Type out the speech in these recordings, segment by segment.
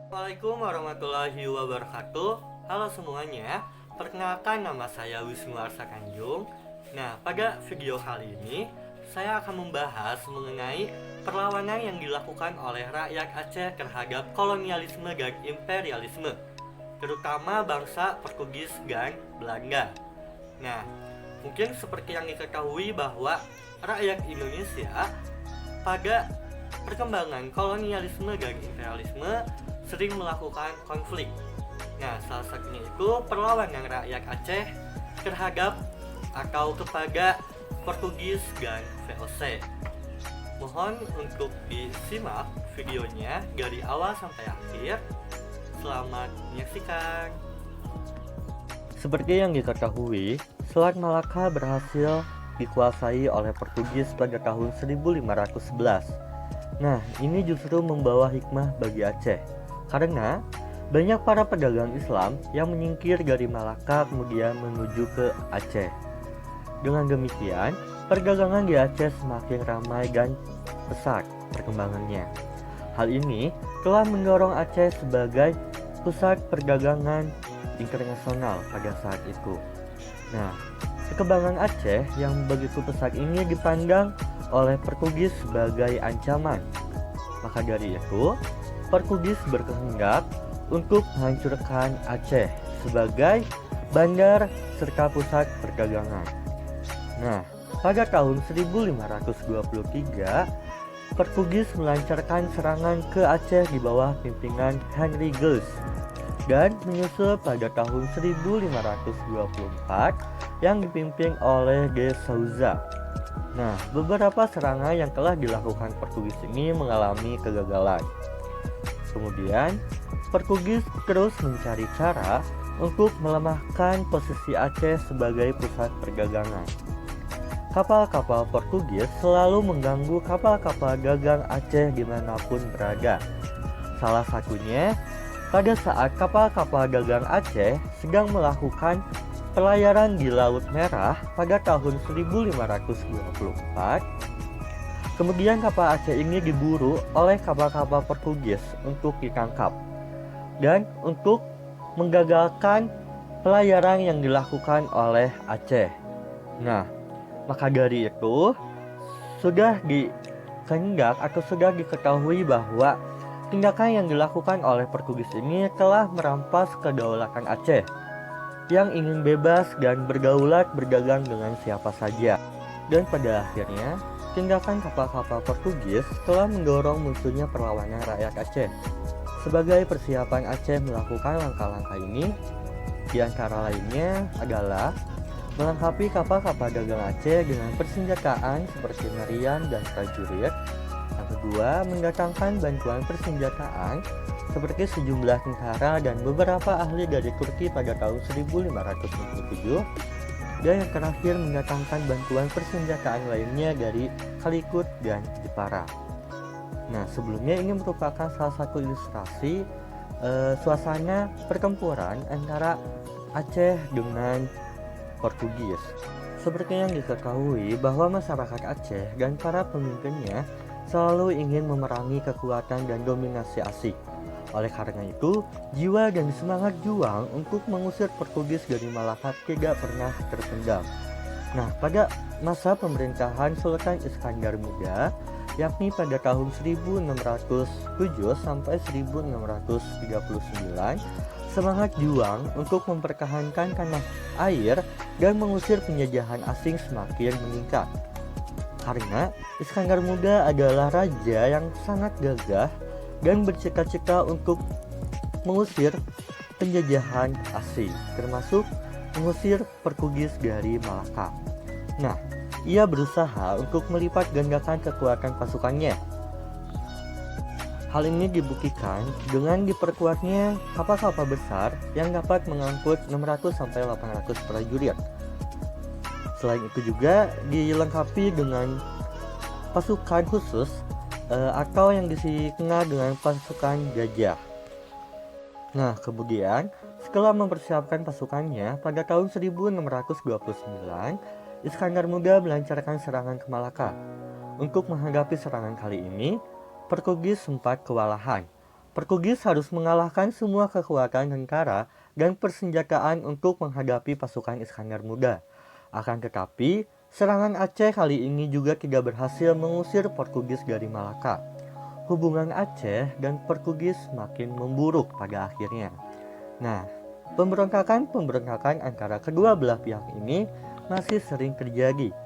Assalamualaikum warahmatullahi wabarakatuh. Halo semuanya, perkenalkan nama saya Wisnu Arsa Kanjung. Nah, pada video kali ini saya akan membahas mengenai perlawanan yang dilakukan oleh rakyat Aceh terhadap kolonialisme dan imperialisme, terutama bangsa Portugis dan Belanda. Nah, mungkin seperti yang diketahui bahwa rakyat Indonesia pada perkembangan kolonialisme dan imperialisme sering melakukan konflik. Nah, salah satunya itu perlawanan rakyat Aceh terhadap atau kepada Portugis dan VOC. Mohon untuk disimak videonya dari awal sampai akhir. Selamat menyaksikan. Seperti yang diketahui, Selat Malaka berhasil dikuasai oleh Portugis pada tahun 1511. Nah, ini justru membawa hikmah bagi Aceh, karena banyak para pedagang Islam yang menyingkir dari Malaka kemudian menuju ke Aceh. Dengan demikian, perdagangan di Aceh semakin ramai dan pesat perkembangannya. Hal ini telah mendorong Aceh sebagai pusat perdagangan internasional pada saat itu. Nah, perkembangan Aceh yang begitu pesat ini dipandang oleh Portugis sebagai ancaman. Maka dari itu, Portugis berkehendak untuk menghancurkan Aceh sebagai bandar serta pusat perdagangan. Nah, pada tahun 1523, Portugis melancarkan serangan ke Aceh di bawah pimpinan Henry Gules dan menyusul pada tahun 1524 yang dipimpin oleh de Souza. Nah, beberapa serangan yang telah dilakukan Portugis ini mengalami kegagalan. Kemudian, Portugis terus mencari cara untuk melemahkan posisi Aceh sebagai pusat perdagangan. Kapal-kapal Portugis selalu mengganggu kapal-kapal dagang Aceh dimanapun berada. Salah satunya pada saat kapal-kapal dagang Aceh sedang melakukan pelayaran di Laut Merah pada tahun 1524. Kemudian kapal Aceh ini diburu oleh kapal-kapal Portugis untuk ditangkap dan untuk menggagalkan pelayaran yang dilakukan oleh Aceh. Nah, maka dari itu sudah dikehendak atau sudah diketahui bahwa tindakan yang dilakukan oleh Portugis ini telah merampas kedaulatan Aceh yang ingin bebas dan berdaulat berdagang dengan siapa saja. Dan pada akhirnya, tindakan kapal-kapal Portugis telah mendorong munculnya perlawanan rakyat Aceh. Sebagai persiapan Aceh melakukan langkah-langkah ini, di antara lainnya adalah melengkapi kapal-kapal dagang Aceh dengan persenjataan seperti meriam dan prajurit. Yang kedua, mendatangkan bantuan persenjataan seperti sejumlah tentara dan beberapa ahli dari Turki pada tahun 1567. Dan yang terakhir, mendatangkan bantuan persenjataan lainnya dari Calicut dan Jepara. Nah, sebelumnya ini merupakan salah satu ilustrasi suasana pertempuran antara Aceh dengan Portugis. Seperti yang diketahui bahwa masyarakat Aceh dan para pemimpinnya selalu ingin memerangi kekuatan dan dominasi asing. Oleh karena itu, jiwa dan semangat juang untuk mengusir Portugis dari Malaka tidak pernah terpendam. Nah, pada masa pemerintahan Sultan Iskandar Muda, yakni pada tahun 1607 sampai 1639, semangat juang untuk mempertahankan tanah air dan mengusir penjajahan asing semakin meningkat. Karena Iskandar Muda adalah raja yang sangat gagah dan bercita-cita untuk mengusir penjajahan asing, termasuk mengusir Portugis dari Malaka. Nah, ia berusaha untuk melipat gandakan kekuatan pasukannya. Hal ini dibuktikan dengan diperkuatnya kapal-kapal besar yang dapat mengangkut 600-800 prajurit. Selain itu juga dilengkapi dengan pasukan khusus atau yang dikenal dengan pasukan gajah. Nah, kemudian setelah mempersiapkan pasukannya pada tahun 1629, Iskandar Muda melancarkan serangan ke Malaka. Untuk menghadapi serangan kali ini, Portugis sempat kewalahan. Portugis harus mengalahkan semua kekuatan tentara dan persenjataan untuk menghadapi pasukan Iskandar Muda. Akan tetapi, serangan Aceh kali ini juga tidak berhasil mengusir Portugis dari Malaka. Hubungan Aceh dan Portugis makin memburuk pada akhirnya. Nah, pemberontakan antara kedua belah pihak ini masih sering terjadi.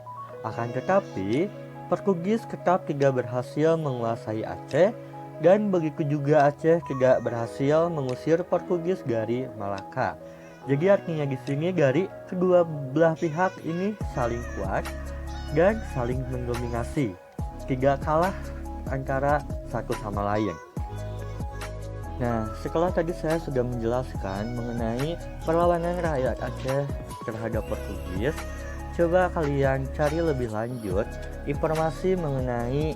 Akan tetapi, Portugis tetap tidak berhasil menguasai Aceh dan begitu juga Aceh tidak berhasil mengusir Portugis dari Malaka. Jadi artinya di sini dari kedua belah pihak ini saling kuat dan saling mendominasi, tidak kalah antara satu sama lain. Nah, setelah tadi saya sudah menjelaskan mengenai perlawanan rakyat Aceh terhadap Portugis, coba kalian cari lebih lanjut informasi mengenai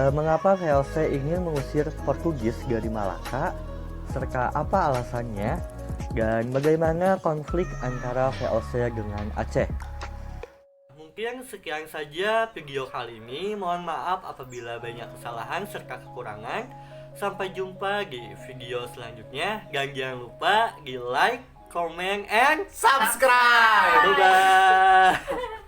mengapa VOC ingin mengusir Portugis dari Malaka, serta apa alasannya, dan bagaimana konflik antara VOC dengan Aceh. Mungkin sekian saja video kali ini. Mohon maaf apabila banyak kesalahan serta kekurangan. Sampai jumpa di video selanjutnya. Dan jangan lupa di like, comment, and Subscribe. bye-bye.